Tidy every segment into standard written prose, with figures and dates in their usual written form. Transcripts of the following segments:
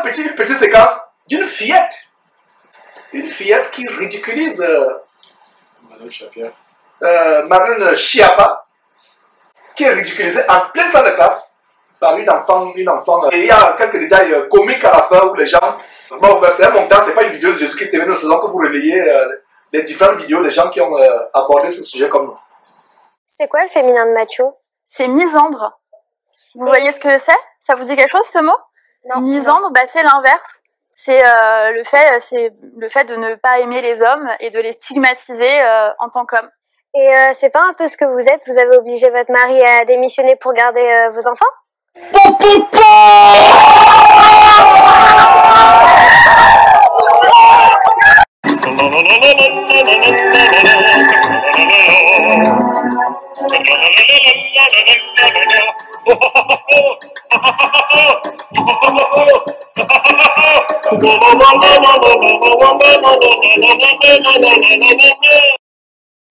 une petite séquence d'une fillette. Une fillette qui ridiculise Marlène Schiappa, qui est ridiculisée en pleine salle de classe par une enfant. Et il y a quelques détails comiques à la fin où les gens... Bon, c'est un montant, c'est pas une vidéo de Jésus-Christ TV, nous faisons que vous relayez les différentes vidéos des gens qui ont abordé ce sujet comme nous. C'est quoi le féminin de macho? C'est misandre. Vous voyez ce que c'est? Ça vous dit quelque chose ce mot? Non. Misandre, bah, c'est l'inverse. C'est le fait de ne pas aimer les hommes et de les stigmatiser en tant qu'hommes. Et c'est pas un peu ce que vous êtes? Vous avez obligé votre mari à démissionner pour garder vos enfants?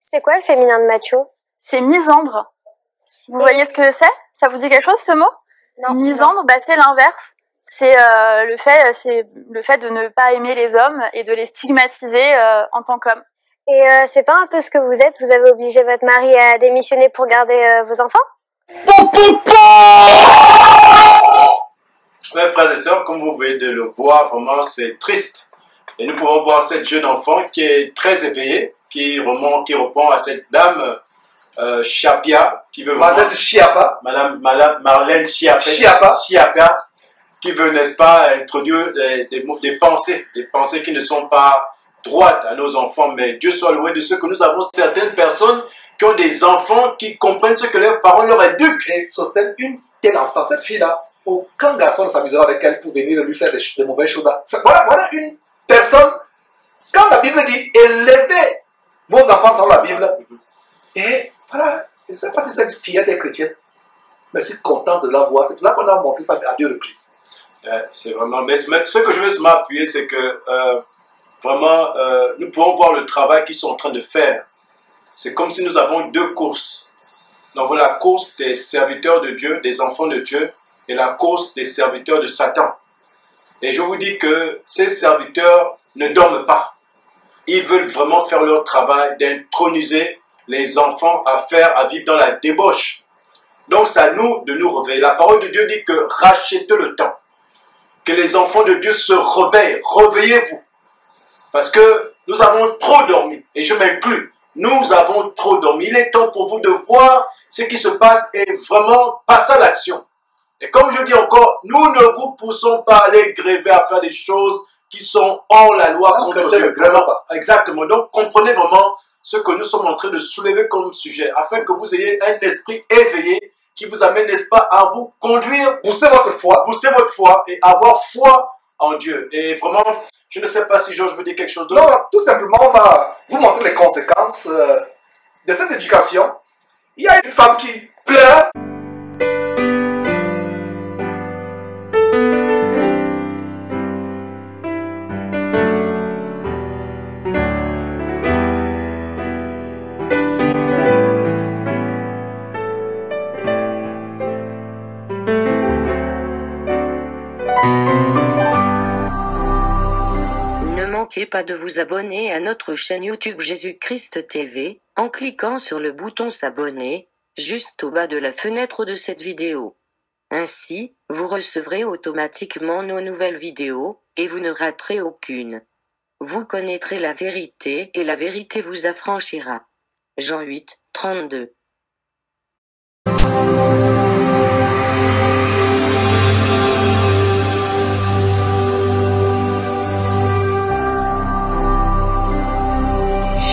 C'est quoi le féminin de macho? C'est misandre. Vous voyez ce que c'est? Ça vous dit quelque chose ce mot? Non. Misandre, bah, c'est l'inverse. C'est le fait de ne pas aimer les hommes et de les stigmatiser en tant qu'hommes. Et c'est pas un peu ce que vous êtes? Vous avez obligé votre mari à démissionner pour garder vos enfants? Ouais, frères et sœurs, comme vous pouvez le voir, vraiment c'est triste. Et nous pouvons voir cette jeune enfant qui est très éveillée, qui répond à cette dame Schiappa, qui veut Marlène Schiappa. Madame Marlène Schiappa, qui veut, n'est-ce pas, introduire des pensées qui ne sont pas droites à nos enfants, mais Dieu soit loué de ce que nous avons certaines personnes qui ont des enfants qui comprennent ce que leurs parents leur éduquent. Et Sostène, une telle enfant, cette fille-là, aucun garçon ne s'amusera avec elle pour venir lui faire des mauvaises choses. Voilà une personne, quand la Bible dit élevez vos enfants dans la Bible, et voilà, je ne sais pas si cette fillette est chrétienne, mais je suis content de la voir. C'est pour ça qu'on a montré ça à 2 reprises. C'est vraiment, mais ce que je veux m'appuyer, c'est que vraiment, nous pouvons voir le travail qu'ils sont en train de faire. C'est comme si nous avons 2 courses. Donc voilà, la course des serviteurs de Dieu, des enfants de Dieu, et la course des serviteurs de Satan. Et je vous dis que ces serviteurs ne dorment pas. Ils veulent vraiment faire leur travail d'introniser les enfants à vivre dans la débauche. Donc c'est à nous de nous réveiller. La parole de Dieu dit que rachetez le temps. Que les enfants de Dieu se réveillent. Réveillez-vous. Parce que nous avons trop dormi. Et je m'inclus. Nous avons trop dormi. Il est temps pour vous de voir ce qui se passe et vraiment passer à l'action. Et comme je dis encore, nous ne vous poussons pas à aller gréver, à faire des choses qui sont hors la loi contre Dieu. Exactement. Donc comprenez vraiment ce que nous sommes en train de soulever comme sujet, afin que vous ayez un esprit éveillé qui vous amène, n'est-ce pas, à vous conduire, booster votre foi et avoir foi en Dieu. Et vraiment, je ne sais pas si Georges veut dire quelque chose d'autre. Non, tout simplement, on va vous montrer les conséquences de cette éducation. Il y a une femme qui pleure. Ne manquez pas de vous abonner à notre chaîne YouTube Jésus-Christ TV, en cliquant sur le bouton s'abonner, juste au bas de la fenêtre de cette vidéo. Ainsi, vous recevrez automatiquement nos nouvelles vidéos, et vous ne raterez aucune. Vous connaîtrez la vérité et la vérité vous affranchira. Jean 8, 32.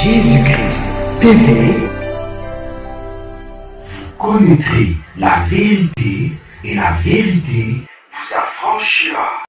Jésus-Christ TV, vous connaîtrez la vérité et la vérité vous affranchira.